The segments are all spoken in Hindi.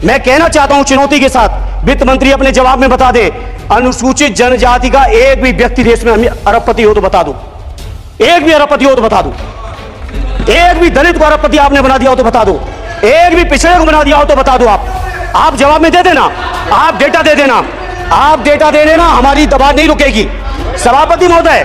मैं कहना चाहता हूं चुनौती के साथ, वित्त मंत्री अपने जवाब में बता दे, अनुसूचित जनजाति का एक भी व्यक्ति देश में अरबपति हो तो बता दो, एक भी अरबपति हो तो बता दो, एक भी दलित को अरबपति आपने बना दिया हो तो बता दो, एक भी पिछड़े को बना दिया हो तो बता दो। आप जवाब में दे देना, आप डेटा दे देना, आप डेटा दे देना, हमारी दबाव नहीं रुकेगी सभापति महोदय।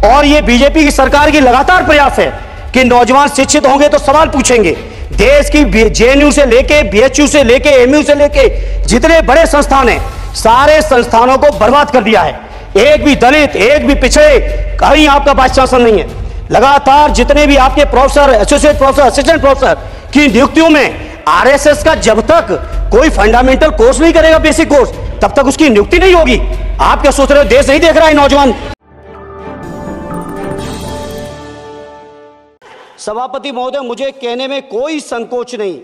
और ये बीजेपी की सरकार की लगातार प्रयास है कि नौजवान शिक्षित होंगे तो सवाल पूछेंगे। देश की जेएनयू से लेके बीएचयू से लेके एमयू से लेके जितने बड़े संस्थान हैं, सारे संस्थानों को बर्बाद कर दिया है। एक भी दलित, एक भी पिछड़े, कहीं आपका वाइस चांसलर नहीं है। लगातार जितने भी आपके professor, associate professor, assistant professor की नियुक्तियों में आरएसएस का जब तक कोई फंडामेंटल कोर्स नहीं करेगा, बेसिक कोर्स, तब तक उसकी नियुक्ति नहीं होगी। आप क्या सोच रहे हो, देश नहीं देख रहा है नौजवान? सभापति महोदय, मुझे कहने में कोई संकोच नहीं,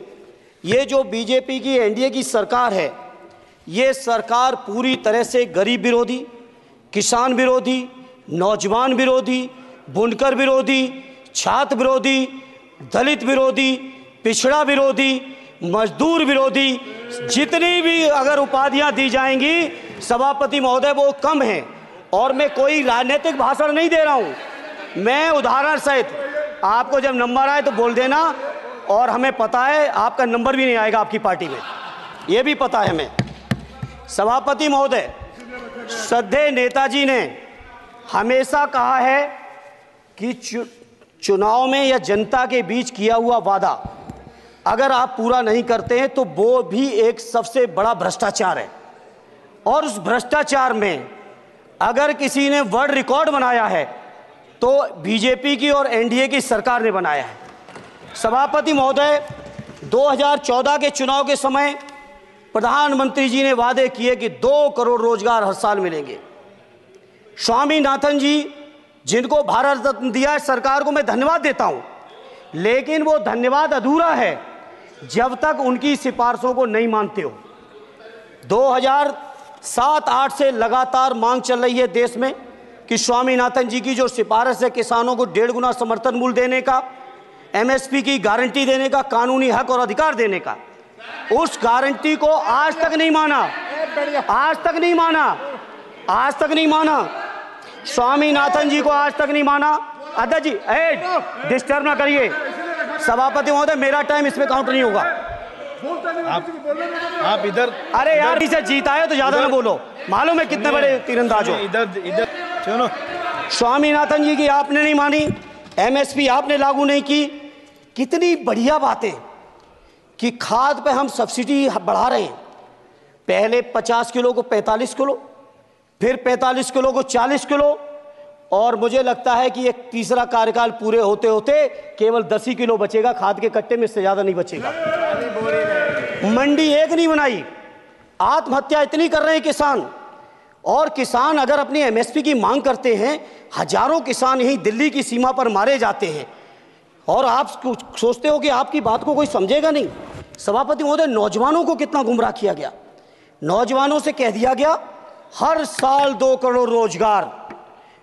ये जो बीजेपी की एनडीए की सरकार है, ये सरकार पूरी तरह से गरीब विरोधी, किसान विरोधी, नौजवान विरोधी, बुनकर विरोधी, छात्र विरोधी, दलित विरोधी, पिछड़ा विरोधी, मजदूर विरोधी, जितनी भी अगर उपाधियां दी जाएंगी सभापति महोदय वो कम है। और मैं कोई राजनीतिक भाषण नहीं दे रहा हूं, मैं उदाहरण सहित आपको जब नंबर आए तो बोल देना। और हमें पता है आपका नंबर भी नहीं आएगा आपकी पार्टी में, ये भी पता है हमें। सभापति महोदय, श्रद्धेय नेताजी ने हमेशा कहा है कि चुनाव में या जनता के बीच किया हुआ वादा अगर आप पूरा नहीं करते हैं तो वो भी एक सबसे बड़ा भ्रष्टाचार है। और उस भ्रष्टाचार में अगर किसी ने वर्ल्ड रिकॉर्ड बनाया है तो बीजेपी की और एनडीए की सरकार ने बनाया है। सभापति महोदय, 2014 के चुनाव के समय प्रधानमंत्री जी ने वादे किए कि 2 करोड़ रोजगार हर साल मिलेंगे। स्वामीनाथन जी, जिनको भारत रत्न दिया है, सरकार को मैं धन्यवाद देता हूं, लेकिन वो धन्यवाद अधूरा है जब तक उनकी सिफारिशों को नहीं मानते हो। 2007-8 से लगातार मांग चल रही है देश में कि स्वामीनाथन जी की जो सिफारिश है किसानों को 1.5 गुना समर्थन मूल्य देने का, एमएसपी की गारंटी देने का, कानूनी हक और अधिकार देने का, उस गारंटी को आज तक नहीं माना, आज तक नहीं माना, आज तक नहीं माना। स्वामीनाथन जी को आज तक नहीं माना। अध्यक्ष जी, डिस्टर्ब ना करिए। सभापति महोदय, मेरा टाइम इसमें काउंट नहीं होगा। आप इधर, अरे यार, इसे जीता है तो ज्यादा ना बोलो, मालूम है कितने बड़े तीरंदाज हो। इधर चलो। स्वामीनाथन जी की आपने नहीं मानी, एमएसपी आपने लागू नहीं की। कितनी बढ़िया बातें कि खाद पे हम सब्सिडी बढ़ा रहे हैं, पहले 50 किलो को 45 किलो, फिर 45 किलो को 40 किलो, और मुझे लगता है कि एक तीसरा कार्यकाल पूरे होते होते केवल 10 ही किलो बचेगा खाद के कट्टे में, इससे ज्यादा नहीं बचेगा। मंडी एक नहीं बनाई, आत्महत्या इतनी कर रहे हैं किसान। और किसान अगर अपनी एमएसपी की मांग करते हैं, हजारों किसान यहीं दिल्ली की सीमा पर मारे जाते हैं, और आप सोचते हो कि आपकी बात को कोई समझेगा नहीं। सभापति महोदय, नौजवानों को कितना गुमराह किया गया। नौजवानों से कह दिया गया हर साल 2 करोड़ रोजगार।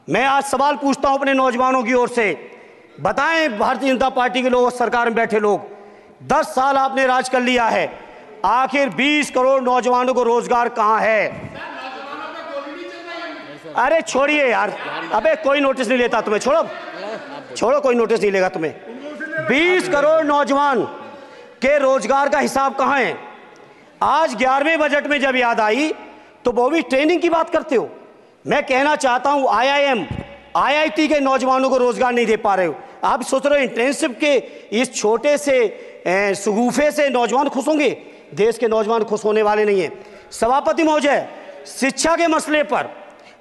मैं आज सवाल पूछता हूं अपने नौजवानों की ओर से, बताएं भारतीय जनता पार्टी के लोग, सरकार में बैठे लोग, 10 साल आपने राज कर लिया है, आखिर 20 करोड़ नौजवानों को रोजगार कहां है? अरे छोड़िए यार, अबे कोई नोटिस नहीं लेता तुम्हें, छोड़ो छोड़ो, कोई नोटिस नहीं लेगा तुम्हें। 20 करोड़ नौजवान के रोजगार का हिसाब कहां है? आज 11वें बजट में जब याद आई तो वो भी ट्रेनिंग की बात करते हो। मैं कहना चाहता हूं आईआईएम, आईआईटी के नौजवानों को रोजगार नहीं दे पा रहे हो। आप सोच रहे हो इंटर्नशिप के इस छोटे से सुगूफे से नौजवान खुश होंगे? देश के नौजवान खुश होने वाले नहीं है। सभापति महोदय, शिक्षा के मसले पर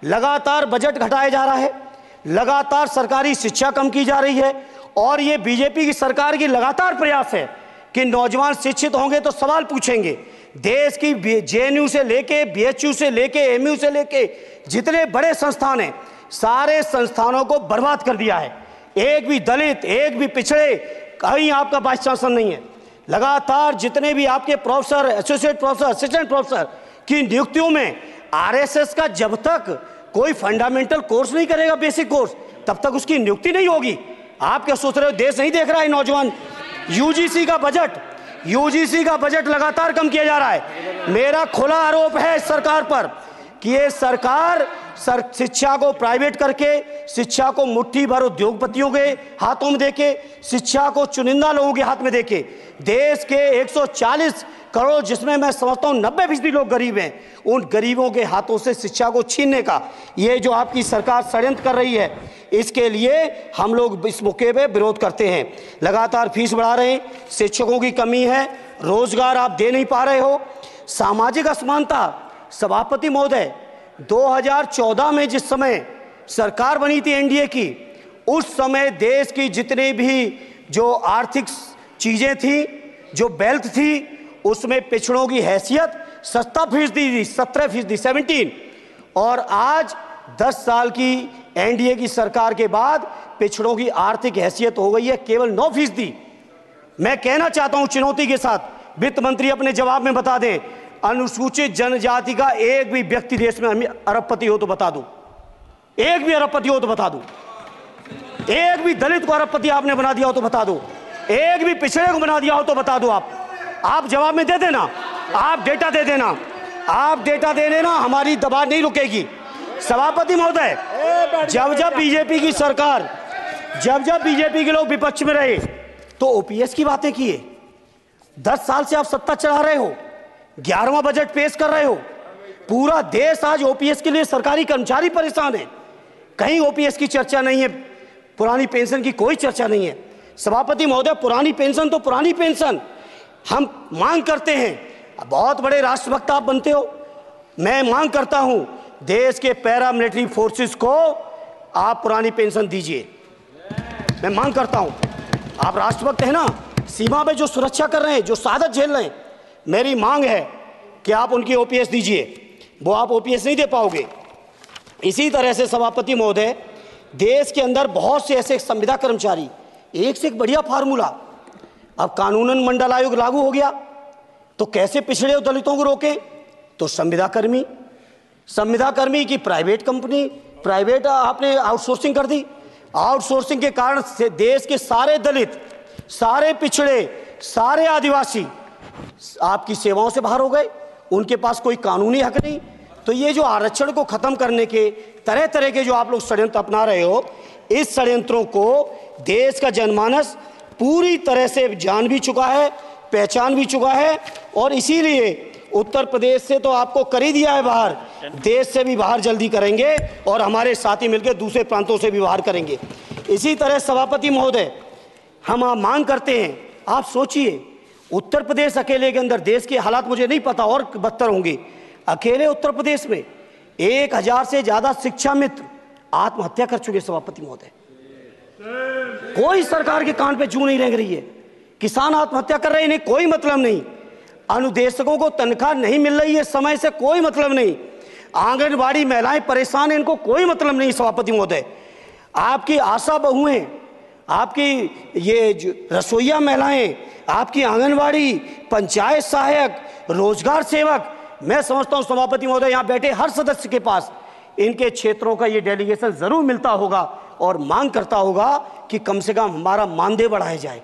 लगातार बजट घटाया जा रहा है, लगातार सरकारी शिक्षा कम की जा रही है, और ये बीजेपी की सरकार की लगातार प्रयास है कि नौजवान शिक्षित होंगे तो सवाल पूछेंगे। देश की जेएनयू से लेके बीएचयू से लेके एमयू से लेके जितने बड़े संस्थान हैं, सारे संस्थानों को बर्बाद कर दिया है। एक भी दलित, एक भी पिछड़े, कहीं आपका वाइस चांसलर नहीं है। लगातार जितने भी आपके professor, associate professor, assistant professor की नियुक्तियों में आरएसएस का जब तक कोई फंडामेंटल कोर्स नहीं करेगा, बेसिक कोर्स, तब तक उसकी नियुक्ति नहीं होगी। आप क्या सोच रहे हो, देश नहीं देख रहा है नौजवान? यूजीसी का बजट, यूजीसी का बजट लगातार कम किया जा रहा है। मेरा खुला आरोप है इस सरकार पर कि ये सरकार शिक्षा को प्राइवेट करके, शिक्षा को मुट्ठी भर उद्योगपतियों के हाथों में देके, शिक्षा को चुनिंदा लोगों के हाथ में देके, देश के 140 करोड़, जिसमें मैं समझता हूं 90% लोग गरीब हैं, उन गरीबों के हाथों से शिक्षा को छीनने का ये जो आपकी सरकार षड्यंत्र कर रही है, इसके लिए हम लोग इस मौके पे विरोध करते हैं। लगातार फीस बढ़ा रहे हैं, शिक्षकों की कमी है, रोजगार आप दे नहीं पा रहे हो, सामाजिक असमानता। सभापति महोदय, 2014 में जिस समय सरकार बनी थी एनडीए की, उस समय देश की जितने भी जो आर्थिक चीजें थी, जो वेल्थ थी, उसमें पिछड़ों की हैसियत 17% थी, 17%, और आज 10 साल की एनडीए की सरकार के बाद पिछड़ों की आर्थिक हैसियत हो गई है केवल 9%। मैं कहना चाहता हूं चुनौती के साथ, वित्त मंत्री अपने जवाब में बता दें, अनुसूचित जनजाति का एक भी व्यक्ति देश में अरबपति हो तो बता दो, एक भी अरबपति हो तो बता दो, एक भी दलित को अरबपति आपने बना दिया हो तो बता दो, एक भी पिछड़े को बना दिया हो तो बता दो। आप जवाब में दे देना, आप डेटा दे देना, आप डेटा दे देना, हमारी दबाव नहीं रुकेगी। सभापति महोदय, जब बीजेपी की सरकार, जब बीजेपी के लोग विपक्ष में रहे तो ओपीएस की बातें किए। 10 साल से आप सत्ता चढ़ा रहे हो, 11वां बजट पेश कर रहे हो, पूरा देश आज ओपीएस के लिए सरकारी कर्मचारी परेशान है, कहीं ओपीएस की चर्चा नहीं है, पुरानी पेंशन की कोई चर्चा नहीं है। सभापति महोदय, पुरानी पेंशन तो पुरानी पेंशन, हम मांग करते हैं, बहुत बड़े राष्ट्रभक्त आप बनते हो, मैं मांग करता हूं देश के पैरामिलिट्री फोर्सेस को आप पुरानी पेंशन दीजिए। मैं मांग करता हूं, आप राष्ट्रभक्त हैं ना, सीमा पे जो सुरक्षा कर रहे हैं, जो शहादत झेल रहे हैं, मेरी मांग है कि आप उनकी ओपीएस दीजिए। वो आप ओपीएस नहीं दे पाओगे। इसी तरह से सभापति महोदय, देश के अंदर बहुत से ऐसे संविदा कर्मचारी, एक से एक बढ़िया फार्मूला, अब कानूनन मंडल आयोग लागू हो गया तो कैसे पिछड़े और दलितों को रोकें, तो संविदा कर्मी की प्राइवेट कंपनी, प्राइवेट आपने आउटसोर्सिंग कर दी। आउटसोर्सिंग के कारण से देश के सारे दलित, सारे पिछड़े, सारे आदिवासी आपकी सेवाओं से बाहर हो गए, उनके पास कोई कानूनी हक नहीं। तो ये जो आरक्षण को खत्म करने के तरह तरह के जो आप लोग षड्यंत्र अपना रहे हो, इस षड्यंत्रों को देश का जनमानस पूरी तरह से जान भी चुका है, पहचान भी चुका है, और इसीलिए उत्तर प्रदेश से तो आपको कर ही दिया है बाहर, देश से भी बाहर जल्दी करेंगे और हमारे साथी मिलकर दूसरे प्रांतों से भी बाहर करेंगे। इसी तरह सभापति महोदय, हम मांग करते हैं, आप सोचिए, उत्तर प्रदेश अकेले के अंदर, देश के हालात मुझे नहीं पता और बदतर होंगे, अकेले उत्तर प्रदेश में 1000 से ज्यादा शिक्षा मित्र आत्महत्या कर चुके। सभापति महोदय, कोई सरकार के कान पे जू नहीं रेंग रही है, किसान आत्महत्या कर रहे हैं, इन्हें कोई मतलब नहीं, अनुदेशकों को तनख्वाह नहीं मिल रही है समय से, कोई मतलब नहीं, आंगनबाड़ी महिलाएं परेशान हैं, इनको कोई मतलब नहीं। सभापति महोदय, आपकी आशा बहुएं, आपकी ये रसोईया महिलाएं, आपकी आंगनबाड़ी, पंचायत सहायक, रोजगार सेवक, मैं समझता हूं सभापति महोदय, यहां बैठे हर सदस्य के पास इनके क्षेत्रों का ये डेलीगेशन जरूर मिलता होगा और मांग करता होगा कि कम से कम हमारा मानदेय बढ़ाया जाए,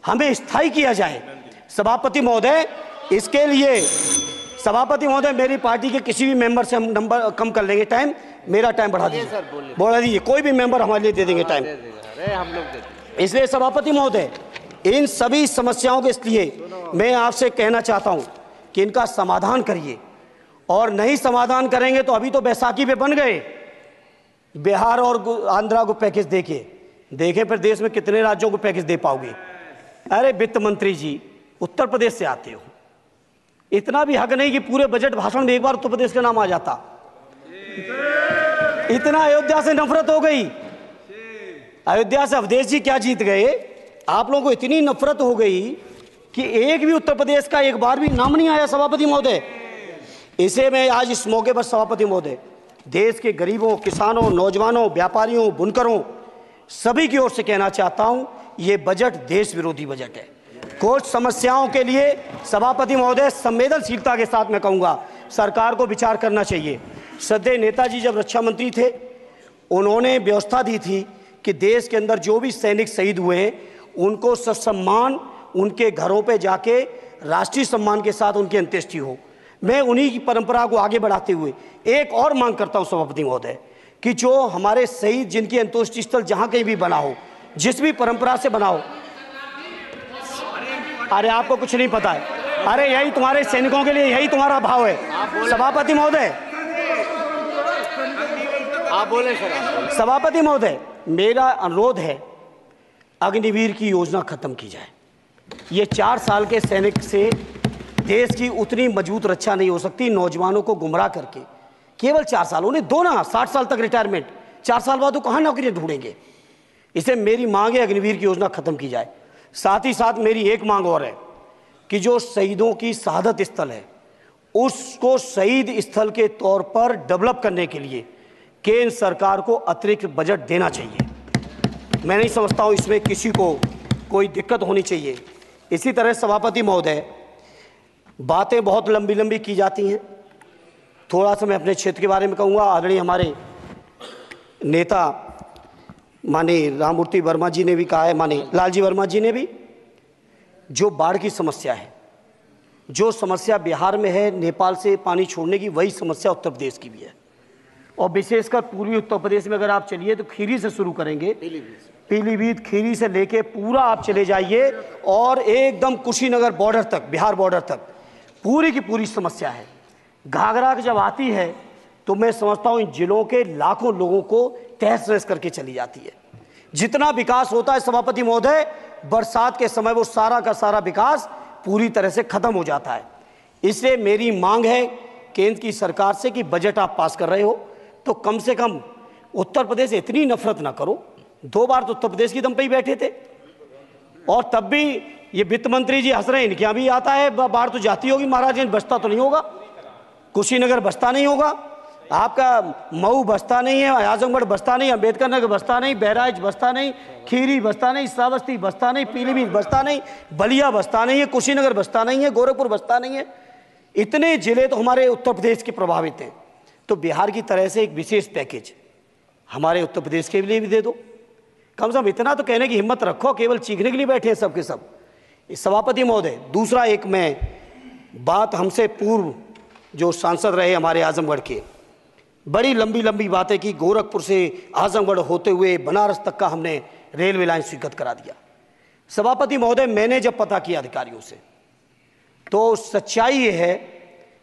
हमें स्थायी किया जाए। सभापति महोदय, इसके लिए सभापति महोदय, मेरी पार्टी के किसी भी मेंबर से हम नंबर कम कर लेंगे, टाइम, मेरा टाइम बढ़ा दीजिए, बढ़ा दीजिए, कोई भी मेंबर हमारे लिए दे देंगे टाइम, हम लोग। इसलिए सभापति महोदय, इन सभी समस्याओं के इसलिए मैं आपसे कहना चाहता हूं कि इनका समाधान करिए, और नहीं समाधान करेंगे तो अभी तो बैसाखी पे बन गए, बिहार और आंध्रा को पैकेज देखे फिर देश में कितने राज्यों को पैकेज दे पाओगे। अरे वित्त मंत्री जी, उत्तर प्रदेश से आते हो, इतना भी हक नहीं कि पूरे बजट भाषण में एक बार उत्तर प्रदेश का नाम आ जाता। इतना अयोध्या से नफरत हो गई, अयोध्या से अवधेश जी क्या जीत गए, आप लोगों को इतनी नफरत हो गई कि एक भी उत्तर प्रदेश का एक बार भी नाम नहीं आया। सभापति महोदय, इसे मैं आज इस मौके पर सभापति महोदय, देश के गरीबों, किसानों, नौजवानों, व्यापारियों, बुनकरों, सभी की ओर से कहना चाहता हूं, ये बजट देश विरोधी बजट है। कुछ समस्याओं के लिए सभापति महोदय, संवेदनशीलता के साथ मैं कहूंगा सरकार को विचार करना चाहिए। श्रद्धेय नेताजी जब रक्षा मंत्री थे, उन्होंने व्यवस्था दी थी कि देश के अंदर जो भी सैनिक शहीद हुए हैं उनको ससम्मान उनके घरों पे जाके राष्ट्रीय सम्मान के साथ उनकी अंत्येष्टि हो। मैं उन्हीं की परंपरा को आगे बढ़ाते हुए एक और मांग करता हूं सभापति महोदय कि जो हमारे शहीद जिनकी अंत्येष्टि स्थल जहां कहीं भी बना हो, जिस भी परंपरा से बना हो। अरे आपको कुछ नहीं पता है, अरे यही तुम्हारे सैनिकों के लिए यही तुम्हारा भाव है। सभापति महोदय, आप बोले सर। सभापति महोदय, मेरा अनुरोध है अग्निवीर की योजना खत्म की जाए। ये 4 साल के सैनिक से देश की उतनी मजबूत रक्षा नहीं हो सकती। नौजवानों को गुमराह करके केवल 4 साल, उन्हें दो ना 60 साल तक रिटायरमेंट, 4 साल बाद वो कहाँ नौकरियां ढूंढेंगे। इसे मेरी मांग है अग्निवीर की योजना खत्म की जाए। साथ ही साथ मेरी एक मांग और है कि जो शहीदों की शहादत स्थल है उसको शहीद स्थल के तौर पर डेवलप करने के लिए केंद्र सरकार को अतिरिक्त बजट देना चाहिए। मैं नहीं समझता हूं इसमें किसी को कोई दिक्कत होनी चाहिए। इसी तरह सभापति महोदय, बातें बहुत लंबी लंबी की जाती हैं, थोड़ा सा मैं अपने क्षेत्र के बारे में कहूँगा। आदरणीय हमारे नेता माननीय राममूर्ति वर्मा जी ने भी कहा है, माननीय लालजी वर्मा जी ने भी, जो बाढ़ की समस्या है, जो समस्या बिहार में है नेपाल से पानी छोड़ने की, वही समस्या उत्तर प्रदेश की भी है। और विशेषकर पूर्वी उत्तर प्रदेश में अगर आप चलिए तो खीरी से शुरू करेंगे, पीलीभीत खीरी से लेके पूरा आप चले जाइए और एकदम कुशीनगर बॉर्डर तक, बिहार बॉर्डर तक पूरी की पूरी समस्या है। घाघरा जब आती है तो मैं समझता हूँ इन जिलों के लाखों लोगों को तहस नहस करके चली जाती है। जितना विकास होता है सभापति महोदय, बरसात के समय वो सारा का सारा विकास पूरी तरह से खत्म हो जाता है। इसलिए मेरी मांग है केंद्र की सरकार से कि बजट आप पास कर रहे हो तो कम से कम उत्तर प्रदेश से इतनी नफरत ना करो। 2 बार तो उत्तर प्रदेश की दम पे ही बैठे थे और तब भी ये वित्त मंत्री जी हंस रहे हैं, इनके यहाँ भी आता है बाढ़ तो जाती होगी, महाराजगंज बसता तो नहीं होगा, कुशीनगर बसता नहीं होगा, आपका मऊ बसता नहीं है, आजमगढ़ बसता नहीं, अम्बेडकर नगर बसता नहीं, बहराइच बसता नहीं, खीरी बसता नहीं, श्रावस्ती बसता नहीं, पीलीभीत बसता नहीं, बलिया बसता नहीं है, कुशीनगर बसता नहीं है, गोरखपुर बसता नहीं है। इतने जिले तो हमारे उत्तर प्रदेश के प्रभावित हैं। तो बिहार की तरह से एक विशेष पैकेज हमारे उत्तर प्रदेश के लिए भी दे दो। कम से कम इतना तो कहने की हिम्मत रखो, केवल चीखने के लिए बैठे हैं सब के सब। सभापति महोदय, दूसरा एक मैं बात, हमसे पूर्व जो सांसद रहे हमारे आजमगढ़ के, बड़ी लंबी लंबी बातें की। गोरखपुर से आजमगढ़ होते हुए बनारस तक का हमने रेलवे लाइन स्वीकृत करा दिया। सभापति महोदय, मैंने जब पता किया अधिकारियों से तो सच्चाई ये है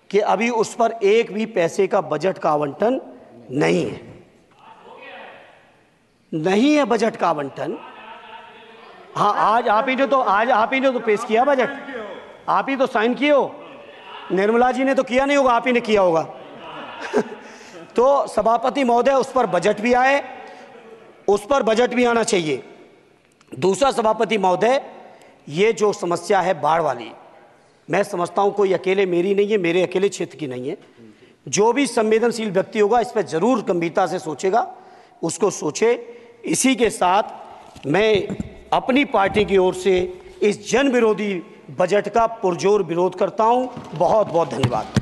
कि अभी उस पर एक भी पैसे का बजट का आवंटन नहीं है, नहीं है बजट का आवंटन। हाँ, आज आप ही ने तो पेश किया बजट, आप ही तो साइन किए हो। निर्मला जी ने तो किया नहीं होगा, आप ही ने किया होगा। तो सभापति महोदय, उस पर बजट भी आए, उस पर बजट भी आना चाहिए। दूसरा सभापति महोदय, ये जो समस्या है बाढ़ वाली, मैं समझता हूं कोई अकेले मेरी नहीं है, मेरे अकेले क्षेत्र की नहीं है। जो भी संवेदनशील व्यक्ति होगा इस पर जरूर गंभीरता से सोचेगा, उसको सोचे। इसी के साथ मैं अपनी पार्टी की ओर से इस जन विरोधी बजट का पुरजोर विरोध करता हूं। बहुत बहुत धन्यवाद।